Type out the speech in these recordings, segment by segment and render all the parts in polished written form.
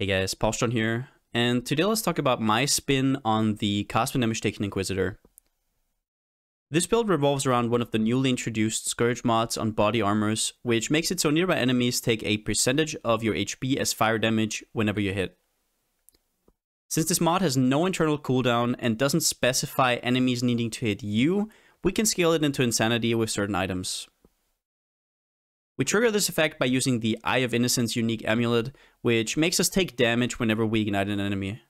Hey guys, Playstyle here, and today let's talk about my spin on the Cost and Damage Taken Inquisitor. This build revolves around one of the newly introduced Scourge mods on body armors, which makes it so nearby enemies take a percentage of your HP as fire damage whenever you hit. Since this mod has no internal cooldown and doesn't specify enemies needing to hit you, we can scale it into insanity with certain items. We trigger this effect by using the Eye of Innocence unique amulet, which makes us take damage whenever we ignite an enemy.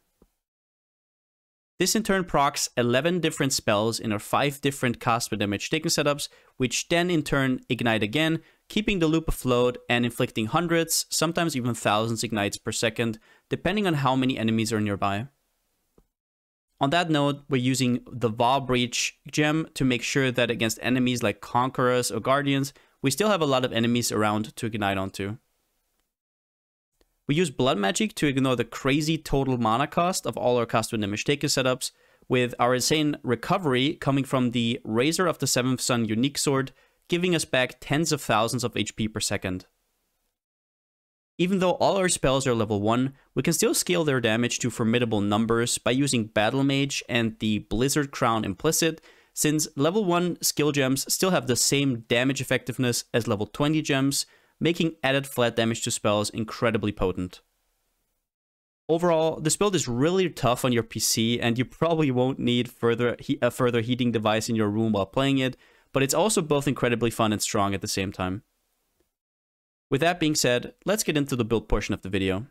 This in turn procs 11 different spells in our 5 different cost per damage taken setups, which then in turn ignite again, keeping the loop afloat and inflicting hundreds, sometimes even thousands ignites per second, depending on how many enemies are nearby. On that note, we're using the Wall Breach gem to make sure that against enemies like Conquerors or Guardians, we still have a lot of enemies around to ignite onto. We use Blood Magic to ignore the crazy total mana cost of all our cost per damage taken setups, with our insane recovery coming from the Razor of the Seventh Sun unique sword, giving us back tens of thousands of HP per second. Even though all our spells are level 1, we can still scale their damage to formidable numbers by using Battle Mage and the Blizzard Crown implicit, since level 1 skill gems still have the same damage effectiveness as level 20 gems, making added flat damage to spells incredibly potent. Overall, this build is really tough on your PC, and you probably won't need a further heating device in your room while playing it, but it's also both incredibly fun and strong at the same time. With that being said, let's get into the build portion of the video.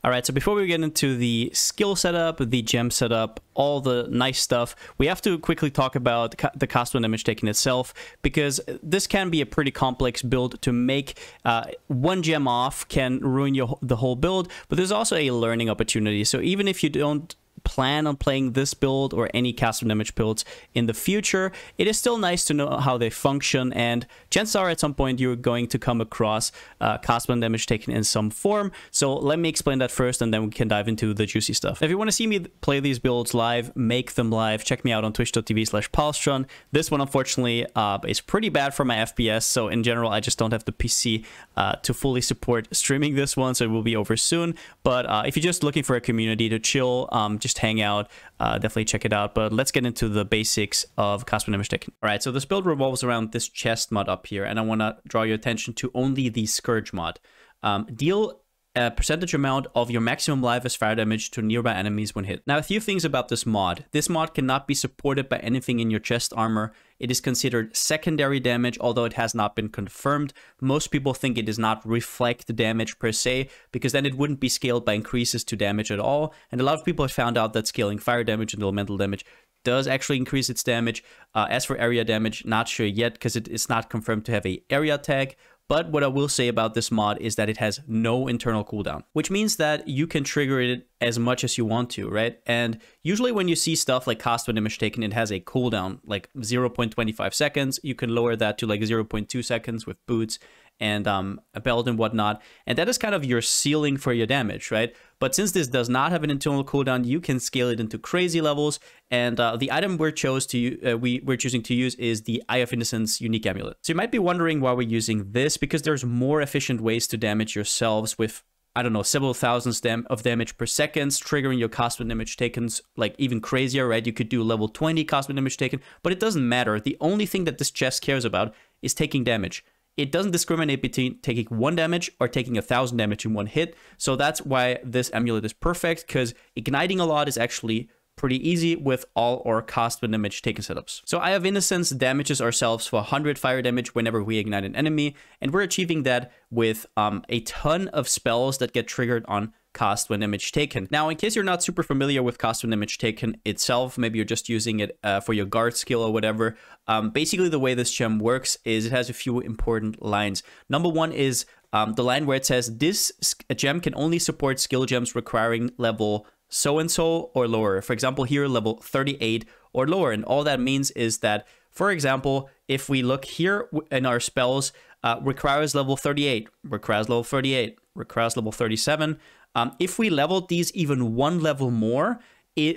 Alright, so before we get into the skill setup, the gem setup, all the nice stuff, we have to quickly talk about the cost per damage taken itself, because this can be a pretty complex build to make. One gem off can ruin the whole build, but there's also a learning opportunity. So even if you don't plan on playing this build or any cost per damage builds in the future, it is still nice to know how they function, and chances are at some point you're going to come across cost per damage taken in some form. So let me explain that first, and then we can dive into the juicy stuff. If you want to see me play these builds live, make them live, check me out on twitch.tv/Palstron. This one unfortunately is pretty bad for my FPS, so in general I just don't have the PC to fully support streaming this one, so it will be over soon. But if you're just looking for a community to chill, just hang out, definitely check it out. But let's get into the basics of cost per damage taken. All right, so this build revolves around this chest mod up here, and I want to draw your attention to only the Scourge mod. Deal a percentage amount of your maximum life as fire damage to nearby enemies when hit. Now, a few things about this mod. This mod cannot be supported by anything in your chest armor. It is considered secondary damage, although it has not been confirmed. Most people think it does not reflect damage per se, because then it wouldn't be scaled by increases to damage at all. And a lot of people have found out that scaling fire damage and elemental damage does actually increase its damage. As for area damage, not sure yet, because it is not confirmed to have a area tag. But what I will say about this mod is that it has no internal cooldown, which means that you can trigger it as much as you want to, right? And usually when you see stuff like cost per damage taken, it has a cooldown like 0.25 seconds. You can lower that to like 0.2 seconds with boots and a belt and whatnot, and that is kind of your ceiling for your damage, right? But since this does not have an internal cooldown, you can scale it into crazy levels, and the item we're choosing to use is the Eye of Innocence unique amulet. So you might be wondering why we're using this, because there's more efficient ways to damage yourselves with, I don't know, several thousands of damage per second, triggering your cost per damage taken like even crazier, right? You could do level 20 cost per damage taken, but it doesn't matter. The only thing that this chest cares about is taking damage. It doesn't discriminate between taking 1 damage or taking 1,000 damage in one hit. So that's why this amulet is perfect, because igniting a lot is actually pretty easy with all our cost per damage taken setups. So Eye of Innocence damages ourselves for 100 fire damage whenever we ignite an enemy, and we're achieving that with a ton of spells that get triggered on cost per damage taken. Now, in case you're not super familiar with cost per damage taken itself, maybe you're just using it for your guard skill or whatever, basically the way this gem works is it has a few important lines. Number 1 is the line where it says this gem can only support skill gems requiring level so-and-so or lower. For example, here, level 38 or lower. And all that means is that, for example, if we look here in our spells, requires level 38, requires level 38, requires level 37. If we leveled these even one level more,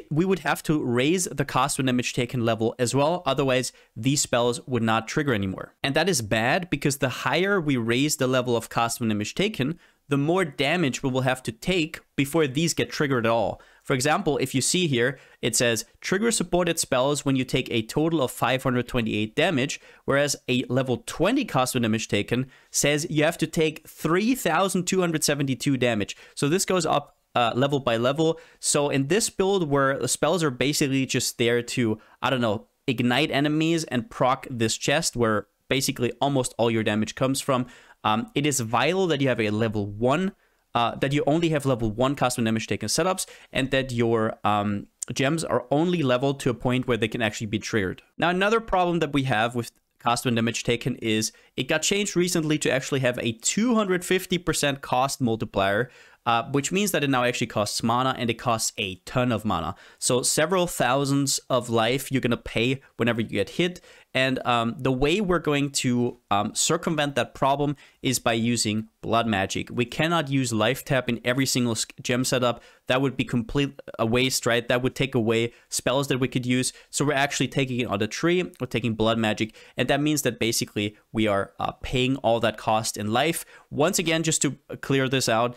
we would have to raise the cost of damage taken level as well. Otherwise, these spells would not trigger anymore. And that is bad because the higher we raise the level of cost of damage taken, the more damage we will have to take before these get triggered at all. For example, if you see here, it says trigger supported spells when you take a total of 528 damage, whereas a level 20 cost of damage taken says you have to take 3,272 damage. So this goes up level by level. So in this build where the spells are basically just there to, I don't know, ignite enemies and proc this chest where basically almost all your damage comes from, it is vital that you have a level 1, that you only have level 1 cost of damage taken setups, and that your gems are only leveled to a point where they can actually be triggered. Now, another problem that we have with cost of damage taken is it got changed recently to actually have a 250% cost multiplier, which means that it now actually costs mana, and it costs a ton of mana. So several thousands of life you're going to pay whenever you get hit. And the way we're going to circumvent that problem is by using blood magic. We cannot use life tap in every single gem setup. That would be complete a waste, right? That would take away spells that we could use. So we're actually taking it on the tree. We're taking blood magic. And that means that basically we are paying all that cost in life. Once again, just to clear this out,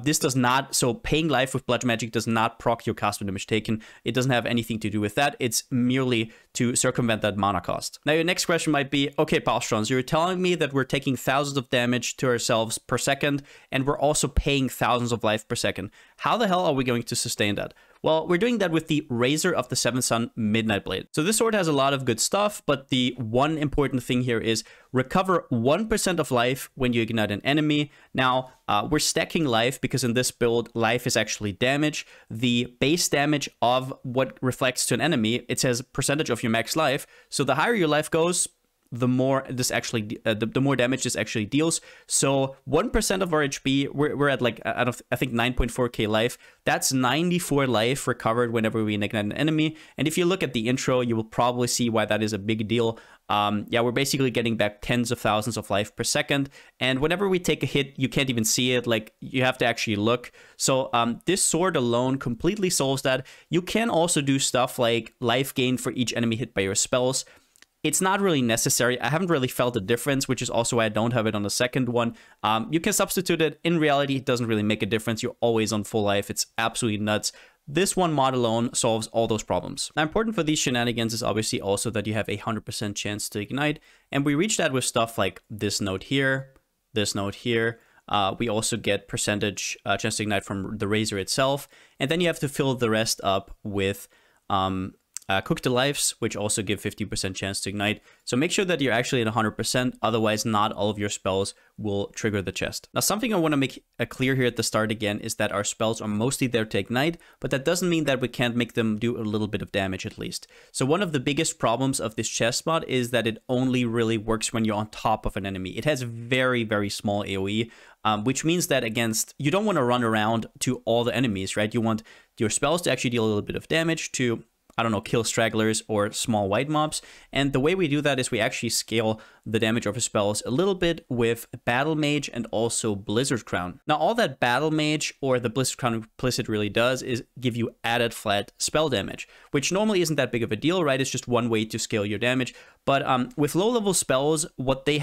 this does not, so paying life with blood magic does not proc your cost of damage taken. It doesn't have anything to do with that. It's merely to circumvent that mana cost. Now, your next question might be, okay, Palstrons, you're telling me that we're taking thousands of damage to ourselves per second, and we're also paying thousands of life per second. How the hell are we going to sustain that? Well, we're doing that with the Razor of the Seventh Sun Midnight Blade. So this sword has a lot of good stuff, but the one important thing here is recover 1% of life when you ignite an enemy. Now, we're stacking life because in this build, life is actually damage. The base damage of what reflects to an enemy, it says percentage of your max life. So the higher your life goes, the more this actually the more damage this actually deals. So 1% of our HP, we're at like I think 9.4k life. That's 94 life recovered whenever we ignite an enemy. And if you look at the intro, you will probably see why that is a big deal. Yeah, we're basically getting back tens of thousands of life per second. And whenever we take a hit, you can't even see it. Like, you have to actually look. So this sword alone completely solves that. You can also do stuff like life gain for each enemy hit by your spells. It's not really necessary. I haven't really felt a difference, which is also why I don't have it on the second one. You can substitute it. In reality, it doesn't really make a difference. You're always on full life. It's absolutely nuts. This one mod alone solves all those problems. Now, important for these shenanigans is obviously also that you have a 100% chance to ignite. And we reach that with stuff like this node here, this node here. We also get percentage chance to ignite from the Razor itself. And then you have to fill the rest up with Cook the Lives, which also give 50% chance to ignite. So make sure that you're actually at 100%, otherwise not all of your spells will trigger the chest. Now, something I want to make clear here at the start again is that our spells are mostly there to ignite, but that doesn't mean that we can't make them do a little bit of damage at least. So one of the biggest problems of this chest mod is that it only really works when you're on top of an enemy. It has very, very small AoE, which means that you don't want to run around to all the enemies, right? You want your spells to actually deal a little bit of damage to, I don't know, kill stragglers or small white mobs. And the way we do that is we actually scale the damage of our spells a little bit with Battle Mage and also Blizzard Crown. Now, all that Battle Mage or the Blizzard Crown implicit really does is give you added flat spell damage, which normally isn't that big of a deal, right? It's just one way to scale your damage. But with low-level spells, what they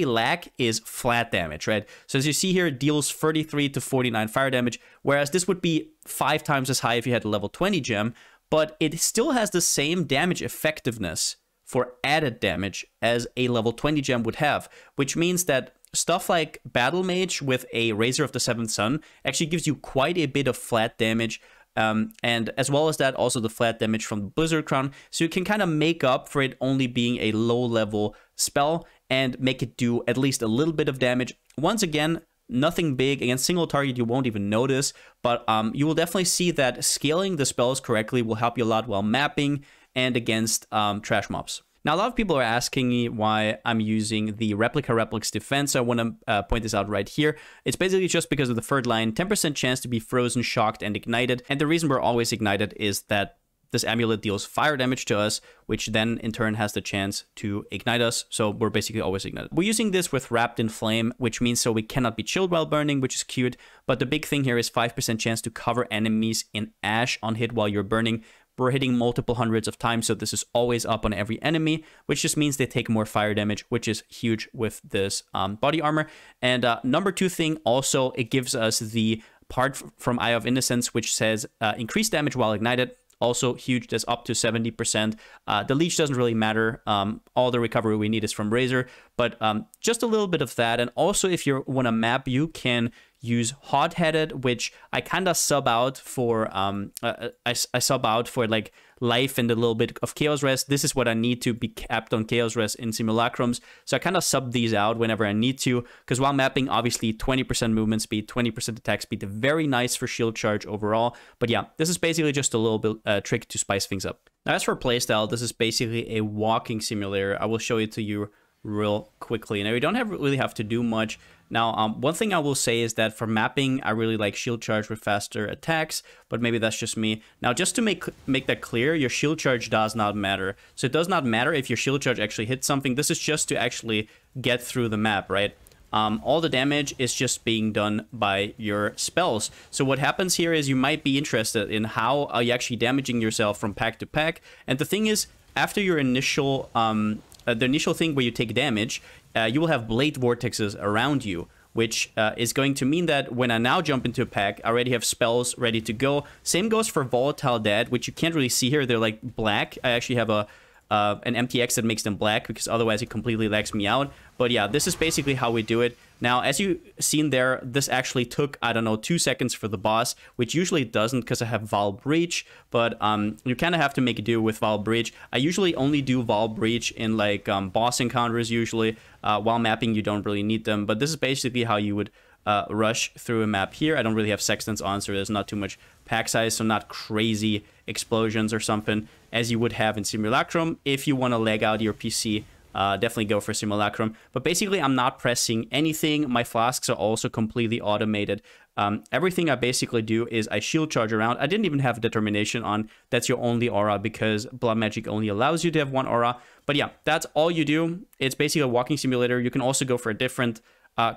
lack is flat damage, right? So as you see here, it deals 33 to 49 fire damage, whereas this would be 5 times as high if you had a level 20 gem. But it still has the same damage effectiveness for added damage as a level 20 gem would have, which means that stuff like Battle Mage with a Razor of the Seventh Sun actually gives you quite a bit of flat damage, and as well as that, also the flat damage from the Blizzard Crown, so you can kind of make up for it only being a low-level spell and make it do at least a little bit of damage. Once again, nothing big. Against single target, you won't even notice, but you will definitely see that scaling the spells correctly will help you a lot while mapping and against trash mobs. Now, a lot of people are asking me why I'm using the Replic's Defense. I want to point this out right here. It's basically just because of the third line, 10% chance to be frozen, shocked, and ignited. And the reason we're always ignited is that this amulet deals fire damage to us, which then in turn has the chance to ignite us. So we're basically always ignited. We're using this with Wrapped in Flame, which means so we cannot be chilled while burning, which is cute. But the big thing here is 5% chance to cover enemies in ash on hit while you're burning. We're hitting multiple hundreds of times, so this is always up on every enemy, which just means they take more fire damage, which is huge with this body armor. And number 2 thing, also, it gives us the part from Eye of Innocence, which says increased damage while ignited. Also huge, that's up to 70%. The leech doesn't really matter. All the recovery we need is from Razor, but just a little bit of that. And also, if you want to map, you can use Hot-Headed, which I kind of sub out for, I sub out for like life and a little bit of Chaos Rest. This is what I need to be capped on Chaos Rest in Simulacrums. So I kind of sub these out whenever I need to, because while mapping, obviously 20% movement speed, 20% attack speed, very nice for shield charge overall. But yeah, this is basically just a little bit trick to spice things up. Now, as for playstyle, this is basically a walking simulator. I will show it to you real quickly. Now, you don't really have to do much. Now, one thing I will say is that for mapping, I really like shield charge with faster attacks, but maybe that's just me. Now, just to make that clear, your shield charge does not matter. So it does not matter if your shield charge actually hits something. This is just to actually get through the map, right? All the damage is just being done by your spells. So what happens here is you might be interested in how are you actually damaging yourself from pack to pack. And the thing is, after your initial the initial thing where you take damage, you will have blade vortexes around you, which is going to mean that when I now jump into a pack, I already have spells ready to go. Same goes for Volatile Dead, which you can't really see here. They're like black. I actually have an MTX that makes them black, because otherwise it completely lags me out. But yeah, this is basically how we do it. Now, as you seen there, this actually took, I don't know, 2 seconds for the boss, which usually doesn't because I have Vaal Breach, but you kind of have to make do with Vaal Breach. I usually only do Vaal Breach in like boss encounters usually. While mapping, you don't really need them, but this is basically how you would rush through a map here. I don't really have Sextants on, so there's not too much pack size, so not crazy explosions or something as you would have in Simulacrum. If you want to leg out your PC, definitely go for Simulacrum. But basically, I'm not pressing anything. My flasks are also completely automated. Everything I basically do is I shield charge around. I didn't even have Determination on. That's your only aura, because Blood Magic only allows you to have one aura. But yeah, that's all you do. It's basically a walking simulator. You can also go for a different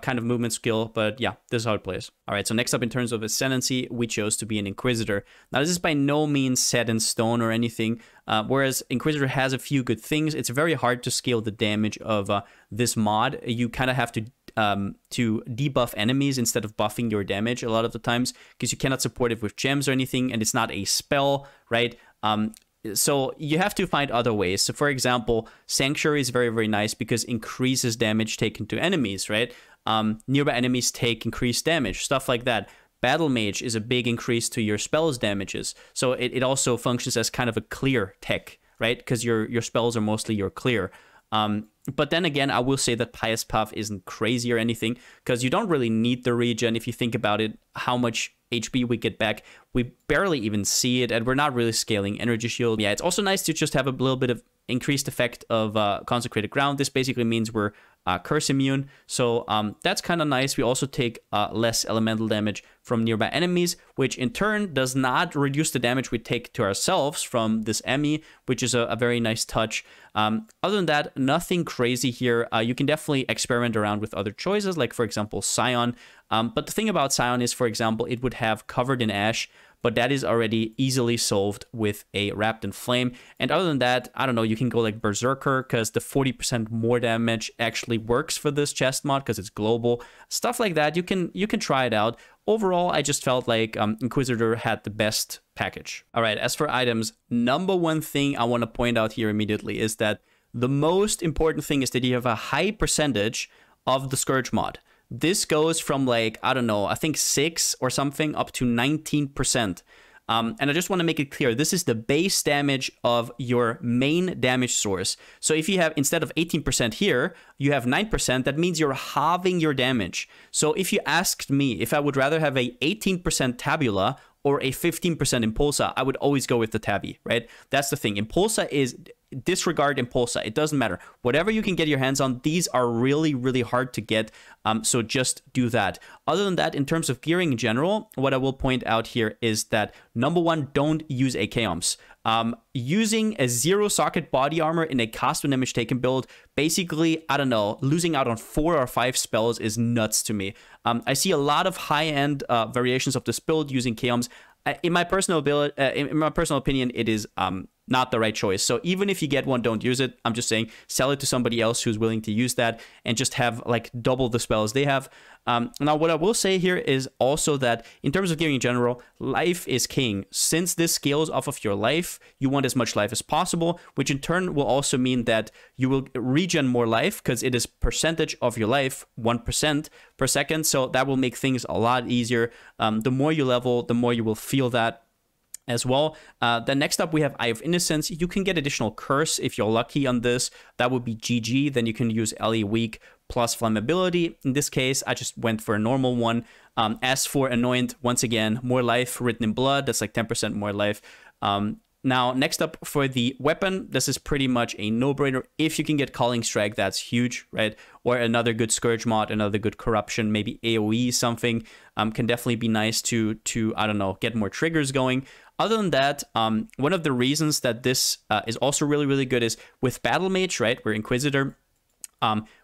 kind of movement skill, but yeah, this is how it plays. All right, so next up in terms of Ascendancy, we chose to be an Inquisitor. Now, this is by no means set in stone or anything, whereas Inquisitor has a few good things. It's very hard to scale the damage of this mod. You kind of have to debuff enemies instead of buffing your damage a lot of the times, because you cannot support it with gems or anything, and it's not a spell, right? So you have to find other ways. So for example, Sanctuary is very, very nice because increases damage taken to enemies, right? Nearby enemies take increased damage, stuff like that. Battle Mage is a big increase to your spells damages. So it also functions as kind of a clear tech, right? Because your spells are mostly your clear. But then again, I will say that Pious Puff isn't crazy or anything, because you don't really need the regen. If you think about it, how much HP we get back, we barely even see it, and we're not really scaling Energy Shield. Yeah, it's also nice to just have a little bit of increased effect of Consecrated Ground. This basically means we're curse immune, so that's kind of nice. We also take less elemental damage from nearby enemies, which in turn does not reduce the damage we take to ourselves from this Emmy, which is a very nice touch. Other than that, nothing crazy here. You can definitely experiment around with other choices, like for example Scion. But the thing about Scion is, for example, it would have Covered in Ash, but that is already easily solved with a Wrapped in Flame. And other than that, I don't know, you can go like Berserker, because the 40% more damage actually works for this chest mod because it's global. Stuff like that, you can try it out. Overall, I just felt like Inquisitor had the best package. All right, as for items, number one thing I want to point out here immediately is that the most important thing is that you have a high percentage of the Scourge mod. This goes from like, I don't know, I think 6 or something up to 19%. And I just want to make it clear, this is the base damage of your main damage source. So if you have, instead of 18% here, you have 9%, that means you're halving your damage. So if you asked me if I would rather have a 18% Tabula or a 15% Impulsa, I would always go with the Tabi, right? That's the thing. Impulsa is disregard Impulsa. It doesn't matter. Whatever you can get your hands on, these are really, really hard to get. So just do that. Other than that, in terms of gearing in general, what I will point out here is that number one, don't use a Chaos. Using a 0 socket body armor in a cost when damage taken build, basically, I don't know, losing out on 4 or 5 spells is nuts to me. I see a lot of high-end variations of this build using Chaos. In my personal opinion, it is not the right choice. So even if you get one, don't use it. I'm just saying, sell it to somebody else who's willing to use that and just have like double the spells they have. Now, what I will say here is also that in terms of gearing in general, life is king. Since this scales off of your life, you want as much life as possible, which in turn will also mean that you will regen more life because it is percentage of your life, 1% per second. So that will make things a lot easier. The more you level, the more you will feel that as well. Then next up, we have Eye of Innocence. You can get additional curse if you're lucky on this. That would be GG. Then you can use LE Weak plus Flammability. In this case, I just went for a normal one. As for Anoint, once again, more life written in blood. That's like 10% more life. Now, next up for the weapon, this is pretty much a no-brainer. If you can get Calling Strike, that's huge, right? Or another good Scourge mod, another good Corruption, maybe AoE something can definitely be nice to I don't know, get more triggers going. Other than that, one of the reasons that this is also really, really good is with Battle Mage, right? We're Inquisitor.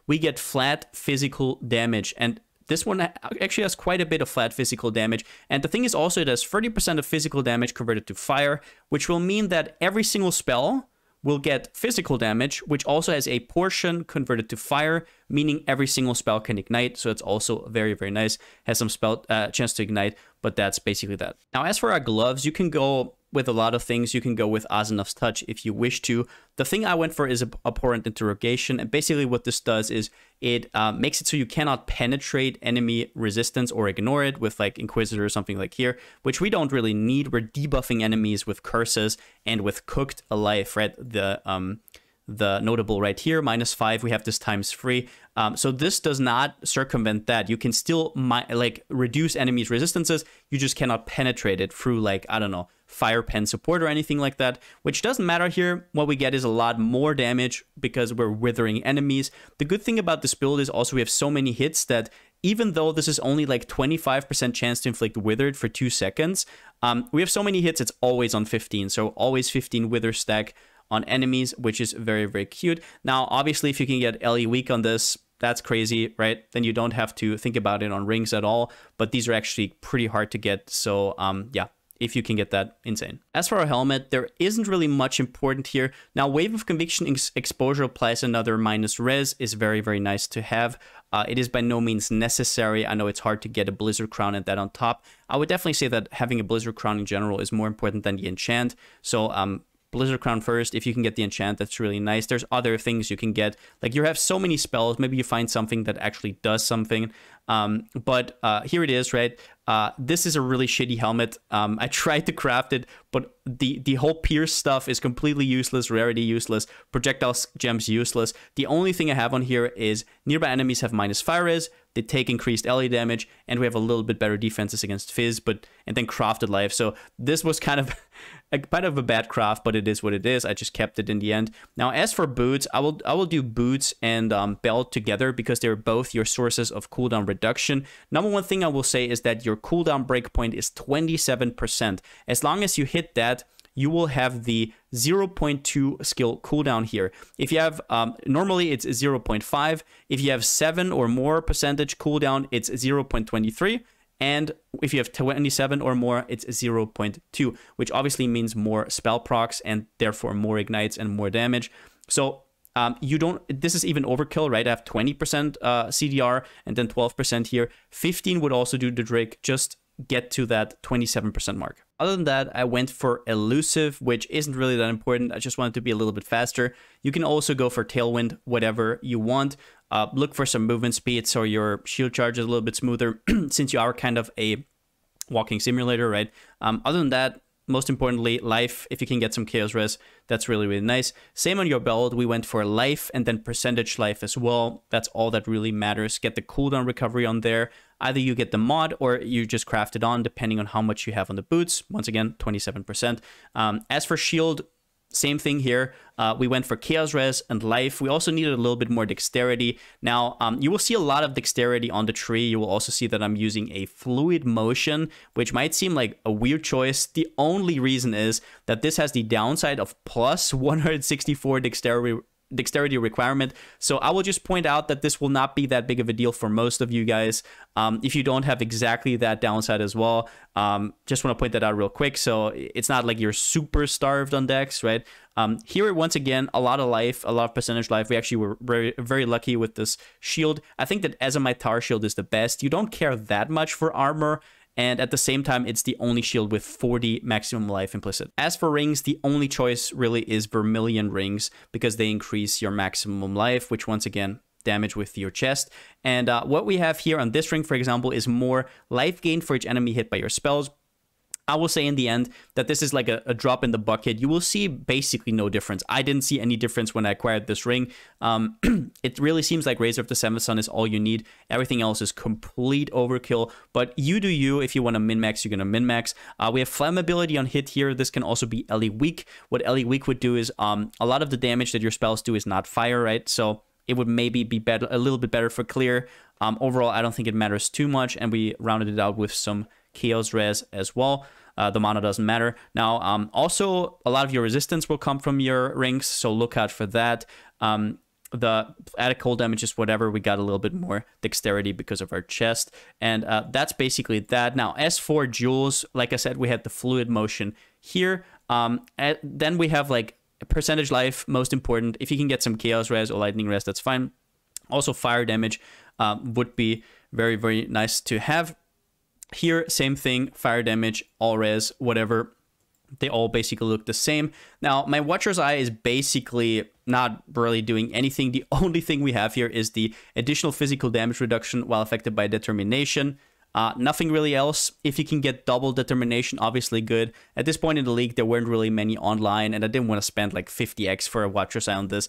We get flat physical damage, and this one actually has quite a bit of flat physical damage. And the thing is also it has 30% of physical damage converted to fire, which will mean that every single spell will get physical damage, which also has a portion converted to fire, meaning every single spell can ignite. So it's also very, very nice. Has some spell chance to ignite, but that's basically that. Now, as for our gloves, you can go with a lot of things. You can go with Asenath's Touch if you wish to. The thing I went for is Abhorrent Interrogation, and basically what this does is it makes it so you cannot penetrate enemy resistance or ignore it with like Inquisitor or something like here, which we don't really need. We're debuffing enemies with curses and with Cooked Alive, right? The notable right here, -5, we have this ×3. So this does not circumvent that. You can still like reduce enemies' resistances. You just cannot penetrate it through like, I don't know, Fire Pen support or anything like that, which doesn't matter here. What we get is a lot more damage because we're withering enemies. The good thing about this build is also we have so many hits that even though this is only like 25% chance to inflict withered for 2 seconds, we have so many hits, it's always on 15. So always 15 wither stack on enemies, which is very, very cute. Now, obviously, if you can get LE Weak on this, that's crazy, right? Then you don't have to think about it on rings at all, but these are actually pretty hard to get. So yeah, if you can get that, insane. As for our helmet, there isn't really much important here. Now, Wave of Conviction exposure applies another -res, is very, very nice to have. It is by no means necessary. I know it's hard to get a Blizzard Crown and that on top. I would definitely say that having a Blizzard Crown in general is more important than the enchant. So Blizzard Crown first. If you can get the enchant, that's really nice. There's other things you can get. Like you have so many spells. Maybe you find something that actually does something. But here it is, right? This is a really shitty helmet. I tried to craft it, but the whole pierce stuff is completely useless, rarity useless, projectile gems useless. The only thing I have on here is nearby enemies have -5 res, they take increased LE damage, and we have a little bit better defenses against Fizz, and then crafted life. So this was kind of a bad craft, but it is what it is. I just kept it in the end. Now, as for boots, I will do boots and belt together because they're both your sources of cooldown reduction. Number one thing I will say is that your cooldown breakpoint is 27%. As long as you hit that, you will have the 0.2 skill cooldown here. If you have, normally it's 0.5. If you have 7 or more percentage cooldown, it's 0.23. And if you have 27 or more, it's 0.2, which obviously means more spell procs and therefore more ignites and more damage. So this is even overkill, right? I have 20% CDR and then 12% here. 15 would also do the trick. Just get to that 27% mark. Other than that, I went for Elusive, which isn't really that important. I just wanted to be a little bit faster. You can also go for Tailwind, whatever you want. Look for some movement speed so your shield charge is a little bit smoother since you are kind of a walking simulator, right? Other than that, most importantly, life. If you can get some chaos res, that's really, really nice. Same on your belt. We went for life and then percentage life as well. That's all that really matters. Get the cooldown recovery on there. Either you get the mod or you just craft it on depending on how much you have on the boots. Once again, 27%. As for shield, same thing here. We went for Chaos Res and Life. We also needed a little bit more Dexterity. Now, you will see a lot of Dexterity on the tree. You will also see that I'm using a Fluid Motion, which might seem like a weird choice. The only reason is that this has the downside of plus 164 Dexterity requirement. So I will just point out that this will not be that big of a deal for most of you guys if you don't have exactly that downside as well. Just want to point that out real quick. So it's not like you're super starved on Dex, right? Here, once again, a lot of life, a lot of percentage life. We actually were very, very lucky with this shield. I think that Azamite Tower Shield is the best. You don't care that much for armor, and at the same time, it's the only shield with 40 maximum life implicit. As for rings, the only choice really is Vermilion rings, because they increase your maximum life, which once again, damage with your chest. And what we have here on this ring, for example, is more life gain for each enemy hit by your spells. I will say in the end that this is like a drop in the bucket. You will see basically no difference. I didn't see any difference when I acquired this ring. It really seems like Razor of the Seventh Sun is all you need. Everything else is complete overkill. But you do you. If you want to min-max, you're going to min-max. We have Flammability on hit here. This can also be Ellie Weak. What Ellie Weak would do is a lot of the damage that your spells do is not fire, right? So it would maybe be better, a little bit better for clear. Overall, I don't think it matters too much. And we rounded it out with some Chaos Res as well. The mana doesn't matter. Now, also, a lot of your resistance will come from your rings, so look out for that. The added cold damage is whatever. We got a little bit more Dexterity because of our chest. And that's basically that. Now, as for jewels, like I said, we had the Fluid Motion here. Then we have, like, percentage life, most important. If you can get some Chaos Res or Lightning Res, that's fine. Also, fire damage would be very, very nice to have. Here, same thing, fire damage, all res, whatever. They all basically look the same. Now, my Watcher's Eye is basically not really doing anything. The only thing we have here is the additional physical damage reduction while affected by Determination. Nothing really else. If you can get double Determination, obviously good. At this point in the league, there weren't really many online, and I didn't want to spend like 50x for a Watcher's Eye on this.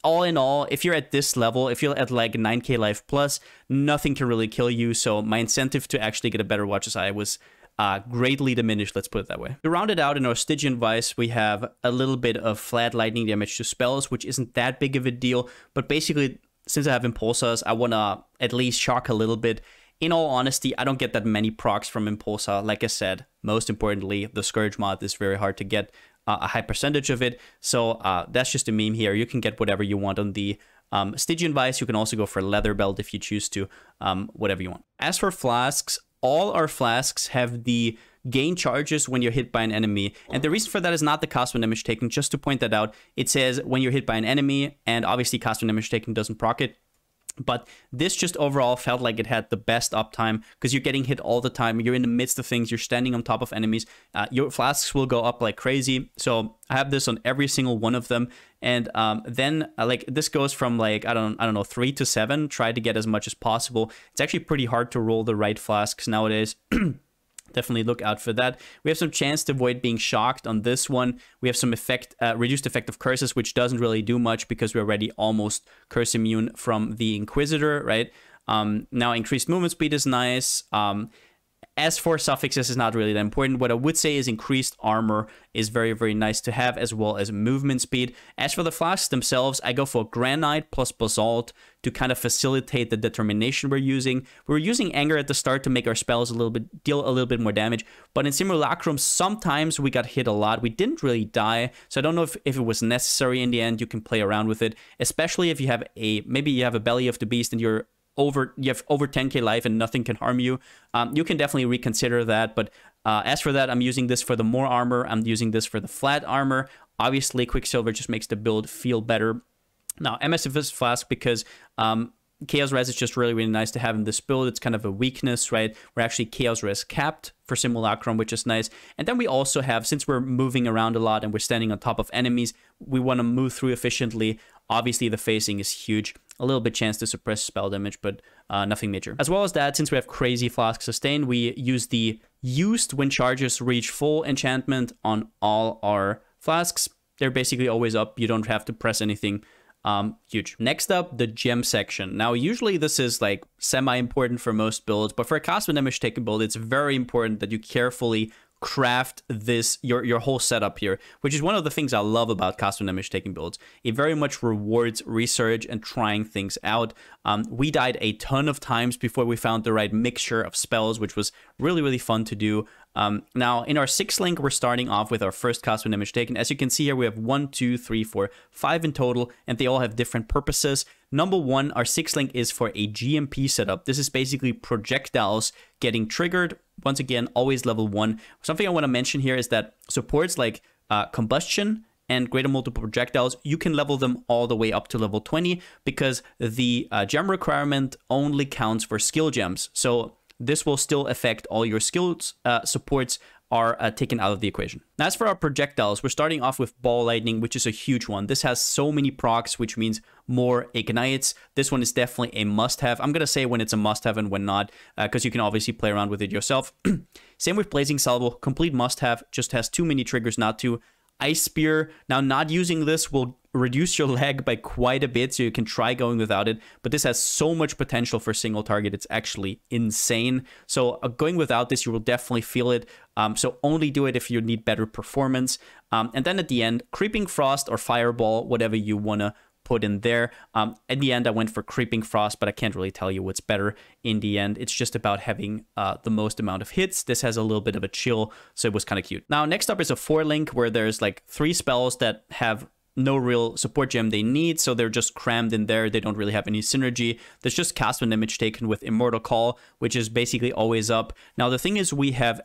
All in all, if you're at this level, if you're at like 9k life plus, nothing can really kill you. So my incentive to actually get a better Watcher's Eye was greatly diminished, let's put it that way. To round it out, in our Stygian Vice, we have a little bit of flat lightning damage to spells, which isn't that big of a deal. But basically, since I have Impulsas, I want to at least shock a little bit. In all honesty, I don't get that many procs from Impulsa. Like I said, most importantly, the Scourge mod is very hard to get a high percentage of it. So that's just a meme here. You can get whatever you want on the Stygian Vice. You can also go for Leather Belt if you choose to, whatever you want. As for flasks, all our flasks have the gain charges when you're hit by an enemy. And the reason for that is not the cost when damage taken. Just to point that out, it says when you're hit by an enemy, and obviously cost when damage taken doesn't proc it. But this just overall felt like it had the best uptime because you're getting hit all the time. You're in the midst of things. You're standing on top of enemies. Your flasks will go up like crazy. So I have this on every single one of them. And then like this goes from like, I don't know, 3 to 7. Try to get as much as possible. It's actually pretty hard to roll the right flasks nowadays. Definitely look out for that. We have some chance to avoid being shocked on this one. We have some reduced effect of curses, which doesn't really do much because we're already almost curse immune from the Inquisitor, right? Now, increased movement speed is nice. As for suffixes, is not really that important. What I would say is increased armor is very, very nice to have, as well as movement speed. As for the flasks themselves, I go for Granite plus Basalt to kind of facilitate the determination we're using. We were using Anger at the start to make our spells deal a little bit more damage, but in Simulacrum, sometimes we got hit a lot. We didn't really die, so I don't know if it was necessary in the end. You can play around with it, especially if you have maybe you have a Belly of the Beast and you have over 10k life and nothing can harm you. You can definitely reconsider that, but as for that, I'm using this for the more armor. I'm using this for the flat armor. Obviously, Quicksilver just makes the build feel better. Now, MSFS Flask, because Chaos Res is just really, really nice to have in this build. It's kind of a weakness, right? We're actually Chaos Res capped for Simulacrum, which is nice. And then we also have, since we're moving around a lot and we're standing on top of enemies, we want to move through efficiently. Obviously, the phasing is huge. A little bit chance to suppress spell damage, but nothing major. As well as that, since we have Crazy Flask Sustain, we use the used when charges reach full enchantment on all our flasks. They're basically always up. You don't have to press anything. Huge. Next up, the gem section. Now, usually this is like semi-important for most builds, but for a cost when damage taken build, it's very important that you carefully craft this your whole setup here, which is one of the things I love about cast damage taking builds. It very much rewards research and trying things out. We died a ton of times before we found the right mixture of spells, which was really, really fun to do. Now, in our 6th link, we're starting off with our first cast damage taken. As you can see here, we have 1, 2, 3, 4, 5 in total, and they all have different purposes. Number 1, our 6th link is for a GMP setup. This is basically projectiles getting triggered. Once again, always level 1. Something I want to mention here is that supports like combustion and greater multiple projectiles, you can level them all the way up to level 20 because the gem requirement only counts for skill gems. So this will still affect all your skills supports are taken out of the equation. Now, as for our projectiles, we're starting off with Ball Lightning, which is a huge one. This has so many procs, which means more ignites. This one is definitely a must-have. I'm going to say when it's a must-have and when not, because you can obviously play around with it yourself. Same with Blazing Salvo, complete must-have, just has too many triggers not to. Ice Spear, now not using this will reduce your lag by quite a bit, so you can try going without it, but this has so much potential for single target, it's actually insane. So going without this, you will definitely feel it, so only do it if you need better performance. And then at the end, Creeping Frost or Fireball, whatever you want to put in there. At the end, I went for Creeping Frost, but I can't really tell you what's better in the end. It's just about having the most amount of hits. This has a little bit of a chill, so it was kind of cute. Now, next up is a 4 link where there's like 3 spells that have no real support gem they need, so they're just crammed in there. They don't really have any synergy. There's just cast when damage taken with Immortal Call, which is basically always up. Now, the thing is, we have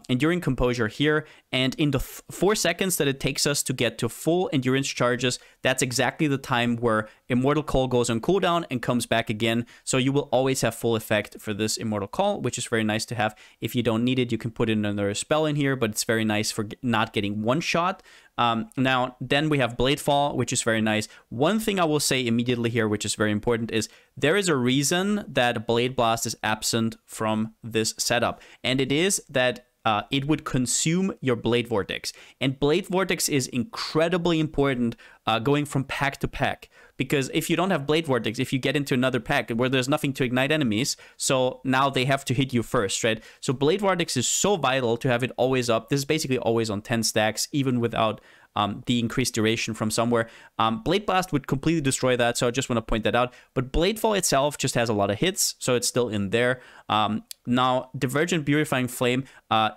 Enduring Composure here, and in the 4 seconds that it takes us to get to full endurance charges, that's exactly the time where Immortal Call goes on cooldown and comes back again. So you will always have full effect for this Immortal Call, which is very nice to have. If you don't need it, you can put in another spell in here, but it's very nice for not getting one shot. Now, then we have Bladefall, which is very nice. One thing I will say immediately here, which is very important, is there is a reason that Blade Blast is absent from this setup, and it is that it would consume your Blade Vortex. And Blade Vortex is incredibly important going from pack to pack. Because if you don't have Blade Vortex, if you get into another pack where there's nothing to ignite enemies, so now they have to hit you first, right? So Blade Vortex is so vital to have it always up. This is basically always on 10 stacks, even without the increased duration from somewhere. Blade Blast would completely destroy that, so I just want to point that out. But Bladefall itself just has a lot of hits, so it's still in there. Now, Divergent Purifying Flame.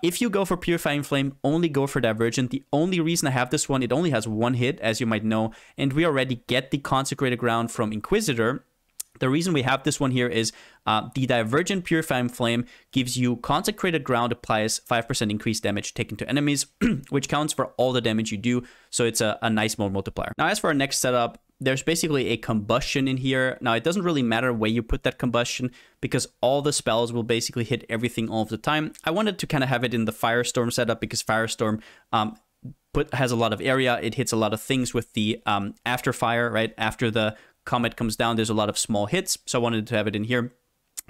If you go for Purifying Flame, only go for Divergent. The only reason I have this one, it only has 1 hit, as you might know, and we already get the Consecrated Ground from Inquisitor. The reason we have this one here is the Divergent Purifying Flame gives you Consecrated Ground, applies 5% increased damage taken to enemies, which counts for all the damage you do, so it's a nice mode multiplier. Now, as for our next setup, there's basically a combustion in here. Now, it doesn't really matter where you put that combustion because all the spells will basically hit everything all of the time. I wanted to kind of have it in the Firestorm setup because Firestorm has a lot of area. It hits a lot of things with the after fire, right? After the comet comes down, there's a lot of small hits, so I wanted to have it in here.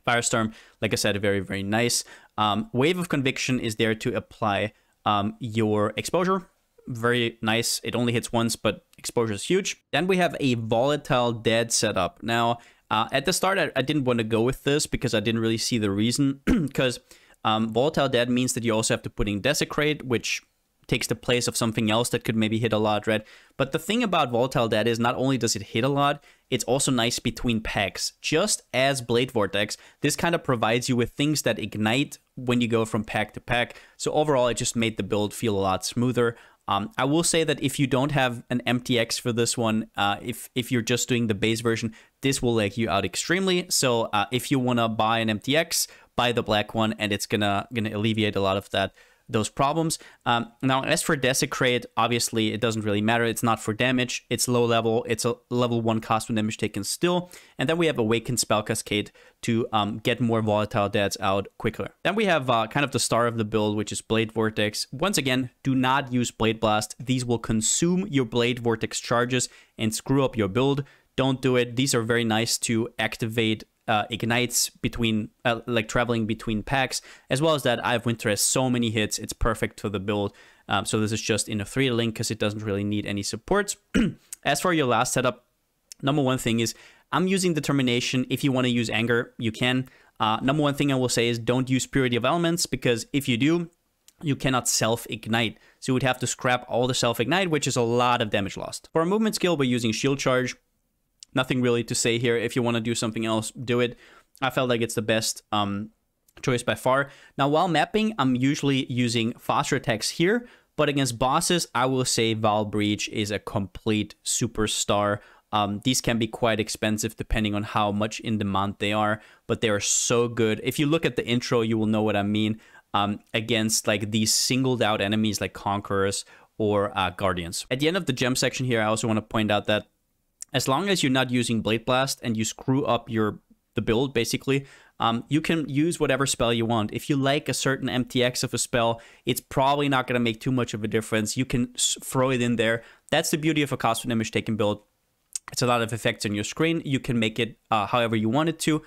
Firestorm, like I said, very, very nice. Wave of Conviction is there to apply your exposure. Very nice. It only hits once, but exposure is huge. Then we have a Volatile Dead setup. Now, at the start, I didn't want to go with this because I didn't really see the reason. Because Volatile Dead means that you also have to put in Desecrate, which takes the place of something else that could maybe hit a lot, right? But the thing about Volatile Dead is not only does it hit a lot, it's also nice between packs. Just as Blade Vortex, this kind of provides you with things that ignite when you go from pack to pack. So overall, it just made the build feel a lot smoother. I will say that if you don't have an MTX for this one, if you're just doing the base version, this will lag you out extremely. So if you want to buy an MTX, buy the black one, and it's gonna alleviate a lot of those problems. Now, as for Desecrate, obviously it doesn't really matter. It's not for damage. It's low level. It's a level 1 cost when damage taken still. And then we have Awakened Spell Cascade to get more Volatile Deads out quicker. Then we have kind of the star of the build, which is Blade Vortex. Once again, do not use Blade Blast. These will consume your Blade Vortex charges and screw up your build. Don't do it. These are very nice to activate ignites between like traveling between packs, as well as that Winter has so many hits, it's perfect for the build. So this is just in a 3 link because it doesn't really need any supports. As for your last setup, number 1 thing is I'm using Determination. If you want to use Anger, you can. Number 1 thing I will say is don't use Purity of Elements, because if you do, you cannot self-ignite. So you would have to scrap all the self-ignite, which is a lot of damage lost. For a movement skill, we're using shield charge. Nothing really to say here. If you want to do something else, do it. I felt like it's the best choice by far. Now, while mapping, I'm usually using faster attacks here, but against bosses, I will say Val Breach is a complete superstar. These can be quite expensive depending on how much in demand they are, but they are so good. If you look at the intro, you will know what I mean. Against like these singled out enemies like Conquerors or Guardians. At the end of the gem section here, I also want to point out that as long as you're not using Blade Blast and you screw up the build, basically, you can use whatever spell you want. If you like a certain MTX of a spell, it's probably not going to make too much of a difference. You can throw it in there. That's the beauty of a cost and image taken build. It's a lot of effects on your screen. You can make it however you want it to.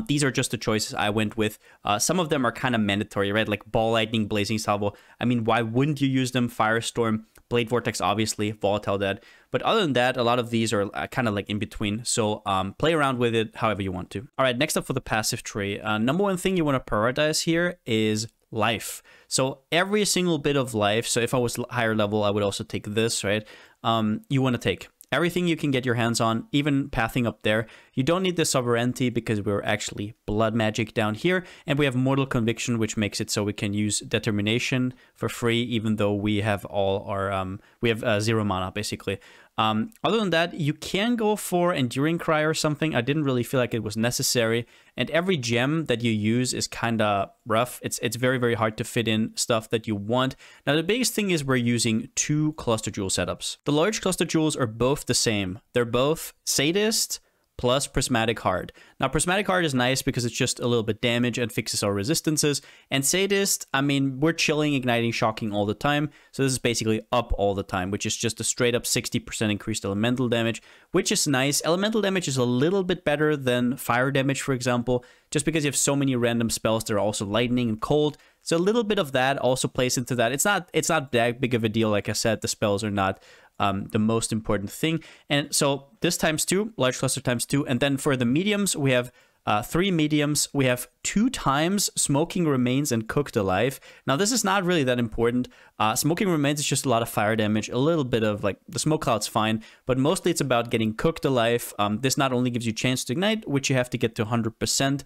These are just the choices I went with. Some of them are kind of mandatory, right? Like Ball Lightning, Blazing Salvo. I mean, why wouldn't you use them? Firestorm, Blade Vortex, obviously, Volatile Dead. But other than that, a lot of these are kind of like in between. So play around with it however you want to. All right, next up for the passive tree. Number one thing you want to prioritize here is life. So every single bit of life. So if I was higher level, I would also take this, right? You want to take everything you can get your hands on, even pathing up there. You don't need the sovereignty because we're actually blood magic down here. And we have mortal conviction, which makes it so we can use determination for free, even though we have all our, we have 0 mana basically. Other than that, you can go for Enduring Cry or something. I didn't really feel like it was necessary. And every gem that you use is kind of rough. It's very, very hard to fit in stuff that you want. Now, the biggest thing is we're using 2 cluster jewel setups. The large cluster jewels are both the same. They're both Sadist plus Prismatic Heart. Now, Prismatic Heart is nice because it's just a little bit damage and fixes our resistances. And Sadist, I mean, we're chilling, igniting, shocking all the time. So this is basically up all the time, which is just a straight up 60% increased elemental damage, which is nice. Elemental damage is a little bit better than fire damage, for example, just because you have so many random spells that are also lightning and cold. So a little bit of that also plays into that. It's not that big of a deal. Like I said, the spells are not the most important thing. And so this ×2, large cluster ×2. And then for the mediums, we have 3 mediums. We have 2 times Smoking Remains and Cooked Alive. Now, this is not really that important. Smoking Remains is just a lot of fire damage, a little bit of like the smoke cloud's fine, but mostly it's about getting cooked alive. This not only gives you chance to ignite, which you have to get to 100%.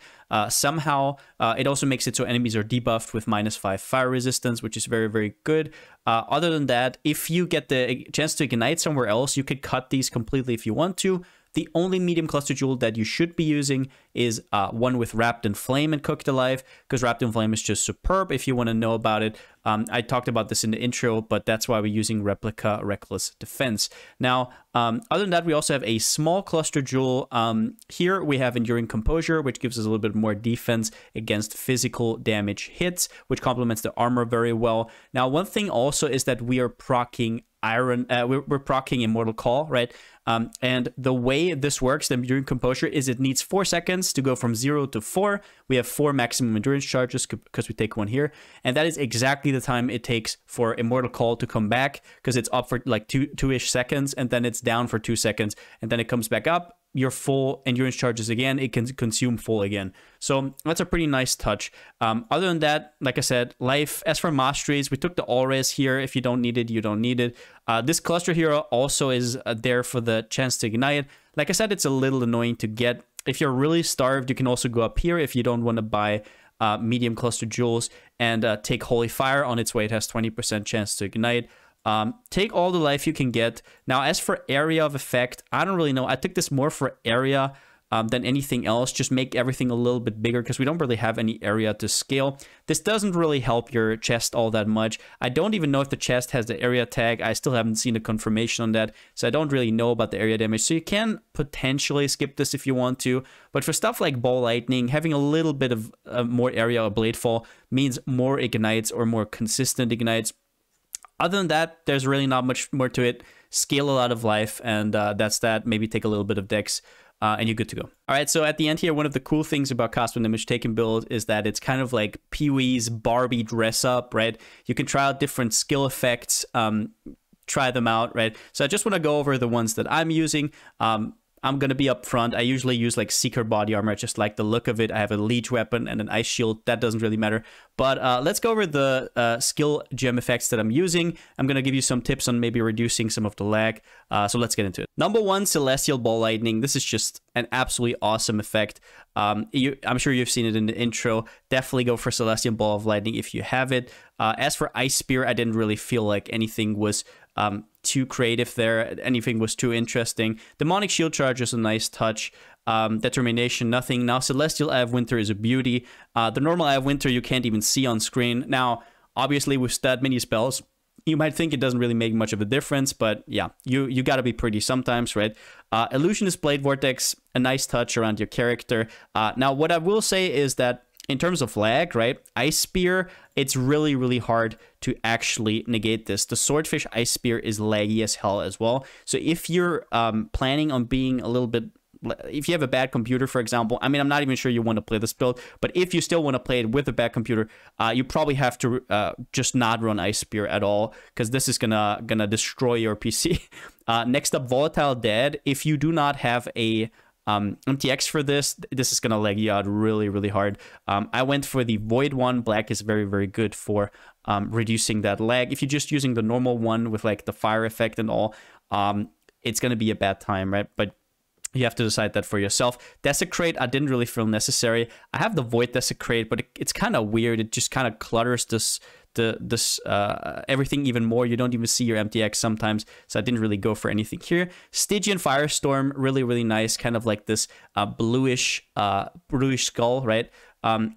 Somehow, it also makes it so enemies are debuffed with -5 fire resistance, which is very, very good. Other than that, if you get the chance to ignite somewhere else, you could cut these completely if you want to. The only medium cluster jewel that you should be using is one with Wrapped in Flame and Cooked Alive, because Wrapped in Flame is just superb if you want to know about it. I talked about this in the intro, but that's why we're using Replica Reckless Defense. Now, other than that, we also have a small cluster jewel. Here we have Enduring Composure, which gives us a little bit more defense against physical damage hits, which complements the armor very well. Now, one thing also is that we are proccing we're proccing Immortal Call, right? And the way this works, the Enduring Composure, is it needs 4 seconds to go from 0 to 4. We have 4 maximum endurance charges because we take 1 here. And that is exactly the time it takes for Immortal Call to come back, because it's up for like two-ish seconds, and then it's down for 2 seconds, and then it comes back up. Your full endurance charges again, it can consume full again. So that's a pretty nice touch. Other than that, like I said, life. As for masteries, we took the all res here. If you don't need it, you don't need it. This cluster hero also is there for the chance to ignite. Like I said, it's a little annoying to get. If you're really starved, you can also go up here if you don't want to buy medium cluster jewels, and take Holy Fire. On its way, it has 20% chance to ignite. Take all the life you can get. Now, as for area of effect, I don't really know. I took this more for area than anything else. Just make everything a little bit bigger, because we don't really have any area to scale. This doesn't really help your chest all that much. I don't even know if the chest has the area tag. I still haven't seen a confirmation on that, so I don't really know about the area damage. So you can potentially skip this if you want to. But for stuff like Ball Lightning, having a little bit of more area of Blade Fall means more ignites or more consistent ignites. Other than that, there's really not much more to it. Scale a lot of life, and that's that. Maybe take a little bit of dex, and you're good to go. All right, so at the end here, one of the cool things about Cost One Image Taken build is that it's kind of like Pee-wee's Barbie dress up, right? You can try out different skill effects, try them out, right? So I just want to go over the ones that I'm using. I'm going to be upfront. I usually use like Seeker body armor. I just like the look of it. I have a leech weapon and an ice shield. That doesn't really matter. But let's go over the skill gem effects that I'm using. I'm going to give you some tips on maybe reducing some of the lag. So let's get into it. Number one, Celestial Ball Lightning. This is just an absolutely awesome effect. I'm sure you've seen it in the intro. Definitely go for Celestial Ball of Lightning if you have it. As for Ice Spear, I didn't really feel like anything was too creative there. Anything was too interesting. Demonic Shield Charge is a nice touch. Determination, nothing. Now, Celestial Eye of Winter is a beauty. The normal Eye of Winter you can't even see on screen. Now, obviously, with that many spells, you might think it doesn't really make much of a difference, but yeah, you gotta be pretty sometimes, right? Illusionist Blade Vortex, a nice touch around your character. Now, what I will say is that in terms of lag, right, Ice Spear, it's really, really hard to actually negate this. The Swordfish Ice Spear is laggy as hell as well. So if you're planning on being a little bit, if you have a bad computer, for example, I mean, I'm not even sure you want to play this build, but if you still want to play it with a bad computer, you probably have to just not run Ice Spear at all, because this is gonna destroy your PC. Next up, Volatile Dead. If you do not have a MTX for this is gonna lag you out really, really hard. I went for the Void one. Black is very, very good for reducing that lag. If you're just using the normal one with like the fire effect and all, it's gonna be a bad time, right? But you have to decide that for yourself. Desecrate, I didn't really feel necessary. I have the Void Desecrate, but it's kind of weird. It just kind of clutters this everything even more. You don't even see your MTX sometimes, so I didn't really go for anything here. Stygian Firestorm, really, really nice, kind of like this bluish skull, right?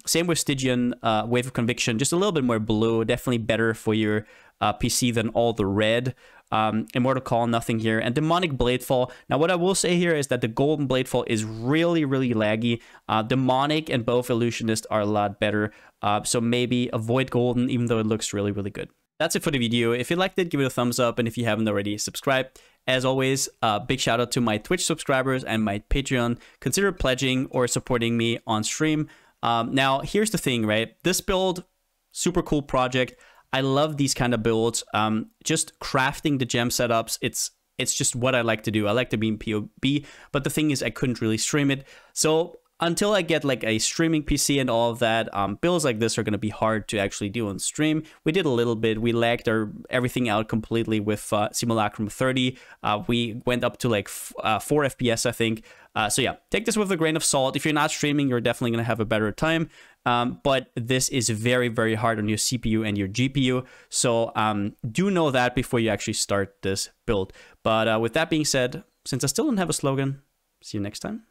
Same with Stygian Wave of Conviction, just a little bit more blue, definitely better for your PC than all the red. Immortal Call, nothing here. And Demonic Bladefall. Now, what I will say here is that the Golden Bladefall is really, really laggy. Demonic and both Illusionist are a lot better. So maybe avoid Golden, even though it looks really, really good. That's it for the video. If you liked it, give it a thumbs up. And if you haven't already, subscribe. As always, big shout out to my Twitch subscribers and my Patreon. Consider pledging or supporting me on stream. Now, here's the thing, right? This build, super cool project. I love these kind of builds. Just crafting the gem setups, it's just what I like to do. I like to be in POB, but the thing is I couldn't really stream it. So until I get like a streaming PC and all of that, builds like this are going to be hard to actually do on stream. We did a little bit. We lagged everything out completely with Simulacrum 30. We went up to like 4 FPS, I think. So yeah, take this with a grain of salt. If you're not streaming, you're definitely going to have a better time. But this is very, very hard on your CPU and your GPU. So do know that before you actually start this build. But with that being said, since I still don't have a slogan, see you next time.